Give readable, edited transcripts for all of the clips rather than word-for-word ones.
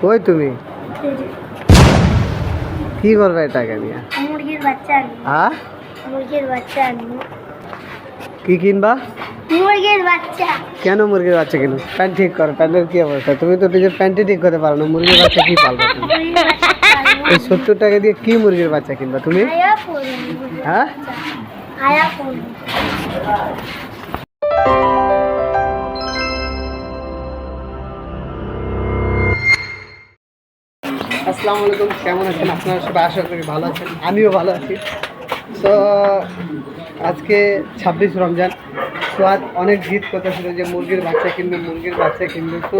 কই তুমি কি করবে এটাকে নিয়ে? মুরগির বাচ্চা আনবো। হ্যাঁ, মুরগির বাচ্চা আনবো। কি কিনবা? মুরগির বাচ্চা। কেন মুরগির বাচ্চা কিনবো? প্যান্ট ঠিক করো, প্যান্টের কি অবস্থা? তুমি তো নিজের প্যান্টই ঠিক করতে পারো না, মুরগির বাচ্চা কি পালবা তুমি? মুরগির বাচ্চা পালবো। এই 70 টাকা দিয়ে কি মুরগির বাচ্চা কিনবা তুমি? আয়া পড়বো মুরগির হ্যাঁ, বাচ্চা। আয়া পড়বো। আসসালামু আলাইকুম, কেমন আছেন আপনারা সবাই? আশা করি ভালো আছেন, আমিও ভালো আছি। তো আজকে 26 রমজান। সোয়াদ অনেক জিদ করতেছিল যে মুরগির বাচ্চা কিনবে, মুরগির বাচ্চা কিনবে। তো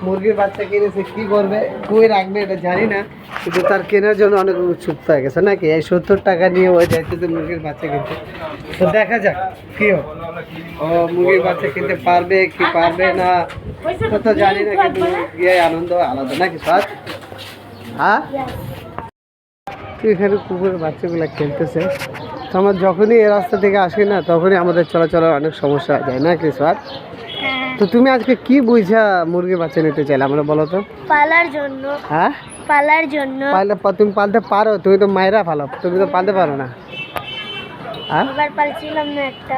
মুরগির বাচ্চা কিনেছে, কী করবে, কই রাখবে এটা জানি না, কিন্তু তার কেনার জন্য অনেক উৎসুক হয়ে গেছে নাকি। এই 70 টাকা নিয়ে ওই যাইতেছে মুরগির বাচ্চা কিনতে। তো দেখা যাক কী হয়, ও মুরগির বাচ্চা কিনতে পারবে কি পারবে না তো জানি না, কিন্তু গিয়ে আনন্দ আলাদা নাকি সোয়াদ? হ্যাঁ, এখানে কুকুরের বাচ্চাগুলো খেলতেছে। তো আমার যখনই এই রাস্তা থেকে আসি না, তখনই আমাদের চলাচলের অনেক সমস্যা যায় না কি স্যার? তো তুমি আজকে কি বুঝা মুরগির বাচ্চা নিতে চাইলে আমরা বলো তো? পালার জন্য। হ্যাঁ, পালার জন্য। তুমি পালতে পারো, তুমি তো মায়েরা পালো, তুমি তো পালতে পারো না। হ্যাঁ, এবার পালছিলাম না একটা।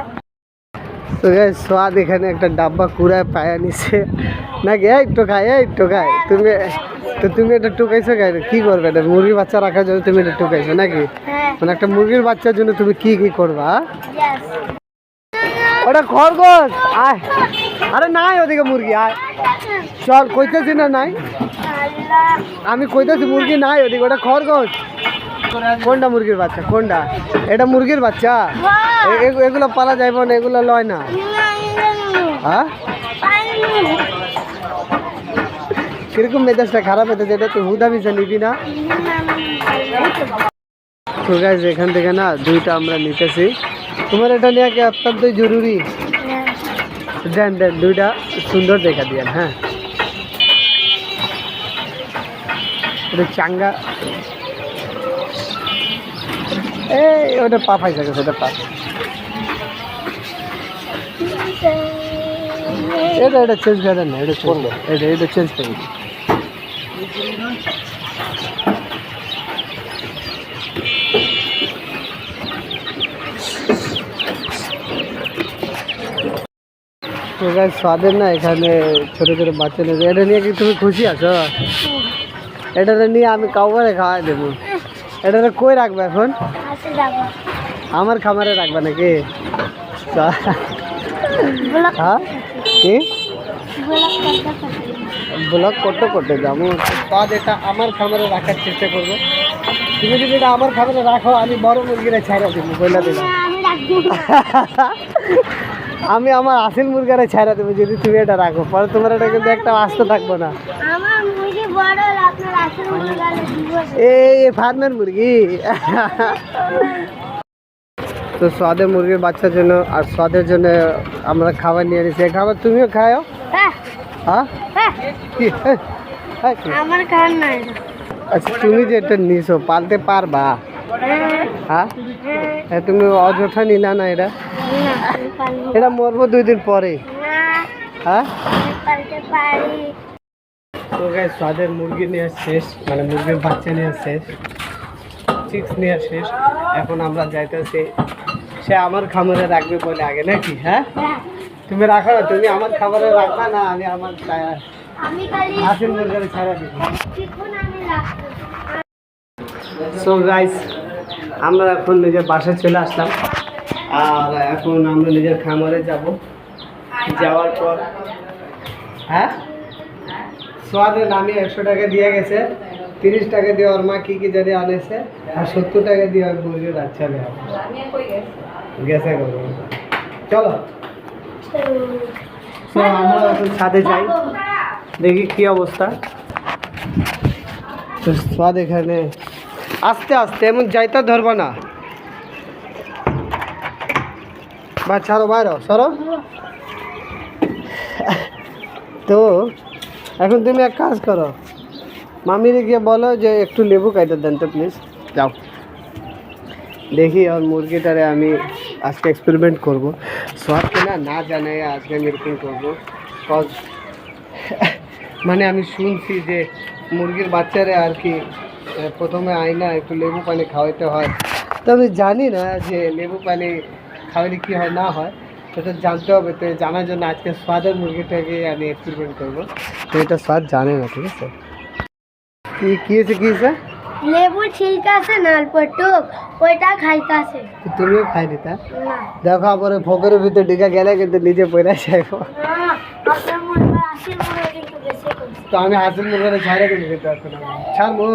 তো স্বাদ এখানে একটা ডাব্বা কুড়ায় পায়া নিছে নাকি, এই টোকায় তুমি এটা টুকাইছো কেন? কি করবে এটা? মুরগির বাচ্চা রাখার জন্য তুমি এটা টুকাইছো নাকি? হ্যাঁ। মানে একটা মুরগির বাচ্চার জন্য তুমি কি কি করবা? Yes. ওটা খরগোশ। আয়, আরে নাই ওদিকে মুরগি, আয় চল। কইতেছি না নাই, আল্লাহ। আমি কইতেছি মুরগি নাই ওদিকে, ওটা খরগোশ। কোনটা মুরগির বাচ্চা? কোনটা? এটা মুরগির বাচ্চা? এগুলো পালা যাইব না, এগুলো লয় না। হ্যাঁ, কিরকম মেজাজটা খারাপ হতেছে, এটা তুই হুদা মিশা নিবি না। তো গাইজ এখান থেকে না দুইটা আমরা নিতেছি। তোমার এটা নিয়ে কি অত্যন্ত জরুরি? দেন দুইটা সুন্দর দেখা দিয়েন। হ্যাঁ, এটা চাঙ্গা। এই ওটা পা ফাইসা গেছে, ওটা পা। এটা চেঞ্জ করে দেন না, এটা চেঞ্জ করে দিন। তো গাইজ স্বাদের না এখানে ছোটো ছোটো বাচ্চা নেবে। এটা নিয়ে কি তুমি খুশি আছো? এটা নিয়ে আমি কাউকে খাওয়াই দেবো। এটা কই রাখবে এখন? আমার খামারে রাখবে নাকি? হ্যাঁ, কি ব্লগ করতে যাবো? স্বাদ এটা আমার খামারে রাখার চেষ্টা করবো। তুমি যদি এটা আমার খামারে রাখো, আমি বড় মুরগিরা ছাড়া দেবো, বইলা দিলাম। আমি আমার আসল মুরগারে ছাড়া দেবো যদি তুমি এটা রাখো। পরে তোমার এটা কিন্তু একটা আস্ত থাকবো না। এই ফার্মের মুরগি। তো স্বাদের মুরগির বাচ্চার জন্য আর স্বাদের জন্য আমরা খাবার নিয়ে নিচ্ছি। এই খাবার তুমিও খাও? হ্যাঁ, আমার খান নাই। আচ্ছা, তুমি যে এটা নিছো পালতে পারবা? হ্যাঁ, তুমি অযথা নিলা না এটা? এটা মরবো 2 দিন পরে। হ্যাঁ, তো গাইস স্বাদের মুরগি নিয়ে শেষ, মানে মুরগির বাচ্চা নিয়ে শেষ, চিক্স নিয়ে শেষ। এখন আমরা যাইতেছি, সে আমার খামারে রাখবে বলে আগে নাকি? হ্যাঁ, তুমি রাখো না, তুমি আমার খাবারে রাখবা না, আমি আমার আসল মুরগিরে ছাড়া দিব। সো গাইস আমরা এখন নিজের বাসায় চলে আসলাম, আর এখন আমরা নিজের খামারে যাব। যাওয়ার পর হ্যাঁ, সোয়াদের নামে 100 টাকা দিয়ে গেছে, 30 টাকা দিয়ে ওর মা কি জানি আনেছে, আর 70 টাকা দিয়ে ওর মুরগির বাচ্চা নেওয়া গেছে। চলো তো আমরা এখন ছাদে যাই, দেখি কি অবস্থা। তো স্বাদ এখানে আস্তে আস্তে এমন যাইতে ধরবা না, বা ছাড়ো বাইরো সরো। তো এখন তুমি এক কাজ করো, মামিরে গিয়ে বলো যে একটু লেবু কাইটে দেন তো প্লিজ। যাও, দেখি আর মুরগিটারে আমি আজকে এক্সপেরিমেন্ট করবো। সোয়াদকে না জানাই আজকে আমি এরকম করবো। কজ মানে আমি শুনছি যে মুরগির বাচ্চারে আর কি প্রথমে আয়না একটু লেবু পানি খাওয়াইতে হয়। তো আমি জানি না যে লেবু পানি খাওয়ালে কী হয় না হয়, সেটা জানতে হবে। তো জানার জন্য আজকে স্বাদের মুরগিটাকে আমি এক্সপেরিমেন্ট করবো। তো এটা স্বাদ জানে না, ঠিক আছে? কী হয়েছে? লেবুর ছিলকা আছে না অল্প টুক, ওইটা খাইতাছে তুমিও খাই দিতা? না। দেখো আবার ভোগের ভিতরে ঢিকা গেলে কিন্তু নিজে পড়ে যাইব। আপনার মুরগা আসির মুরগা কিন্তু বেশি করছে। তো আমি হাসির মুরগারে ছাড়ে কিন্তু খেতে পারছি না। ছাড়বো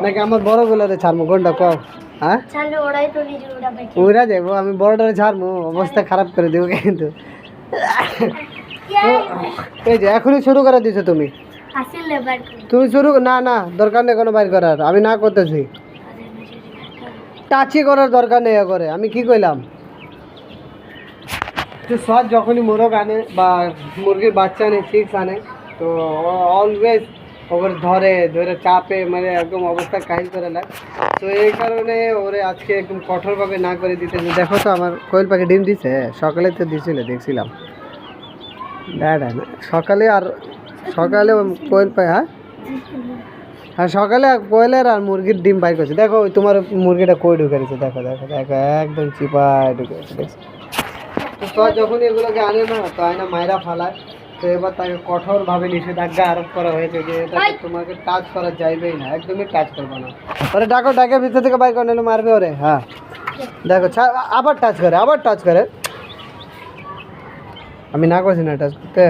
নাকি আমার বড় গুলারে ছাড়বো, কোনটা কও? হ্যাঁ, চালু ওরাই তো নিজে ওরা বেঁচে। উড়া যাবো, আমি বড়টারে ছাড়বো, অবস্থা খারাপ করে দেবো কিন্তু। এই যে এখনই শুরু করে দিছো তুমি। আসির লেবার করে। তুমি শুরু না, দরকার নেই কোনো বাইর করার, আমি না করতেছি। টাচি করার দরকার নেই করে, আমি কি কইলাম? তো সব যখনই মোরগ আনে বা মুরগির বাচ্চা আনে, চিক্স আনে, তো অলওয়েজ ওর ধরে চাপে, মানে একদম অবস্থা কাহিল করে লাগে। তো এই কারণে ওরে আজকে একদম কঠোরভাবে না করে দিতে। দেখো তো আমার কোয়েল পাখি ডিম দিছে, সকালে তো দিছিল, দেখছিলাম। না সকালে কোয়েল পাখি, হ্যাঁ সকালে কোয়েলের আর মুরগির ডিম বাইর করছে। দেখো ওই তোমার মুরগিটা কই ঢুকে দিচ্ছে, দেখো একদম চিপায় ঢুকে দিচ্ছে, দেখছো? তো সব যখন এগুলোকে আনে না, তো আয়না মায়েরা ফালায়। তো এবার তাকে কঠোরভাবে নিষেধাজ্ঞা আরোপ করা হয়েছে যে এটা তোমাকে টাচ করা যাইবেই না, একদমই টাচ করবে না। ওরে ডাকে ভিতর থেকে বাইর করে নিলে মারবে ওরে। হ্যাঁ দেখো আবার টাচ করে। আমি না করছি না টাচ করতে।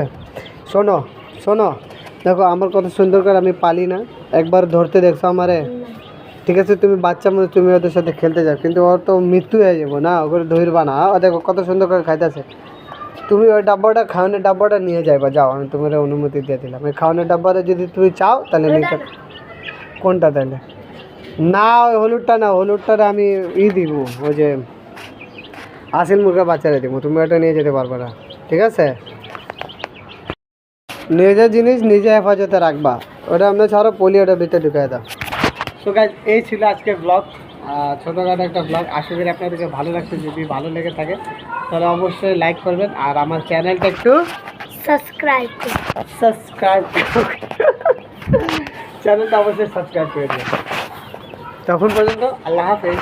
শোনো দেখো আমার কত সুন্দর করে আমি পালি না, একবার ধরতে দেখছো আমারে, ঠিক আছে? তুমি বাচ্চার মধ্যে তুমি ওদের সাথে খেলতে যাও, কিন্তু ওর তো মৃত্যু হয়ে যাবো না, ওগুলো ধরবা না। দেখো কত সুন্দর করে খাইতেছে। তুমি ওই খাওয়ানোর ডাব্বাটা নিয়ে যাইবা, যাও, আমি তোমার অনুমতি দিয়ে দিলাম। ওই খাওয়ানোর ডাব্বাটা যদি তুমি চাও তাহলে নিতে। কোনটা তাহলে? না ওই হলুদটা আমি দিব, ওই যে আসিল মুরগা বাচ্চারা দিব, তুমি ওটা নিয়ে যেতে পারবে না, ঠিক আছে? নিজের জিনিস নিজে হেফাজতে রাখবা, ওটা আমরা ছাড়ো পলি, ওটা ভিতরে ঢুকাই দাও। সো গাইজ, এই ছিল আজকের ব্লগ, ছোটোখাটো একটা ব্লগ। আশা করি আপনাদেরকে ভালো লাগছে। যদি ভালো লেগে থাকে তাহলে অবশ্যই লাইক করবেন, আর আমার চ্যানেলটা একটু সাবস্ক্রাইব চ্যানেলটা অবশ্যই সাবস্ক্রাইব করে দেবেন। তখন পর্যন্ত আল্লাহ হাফেজ।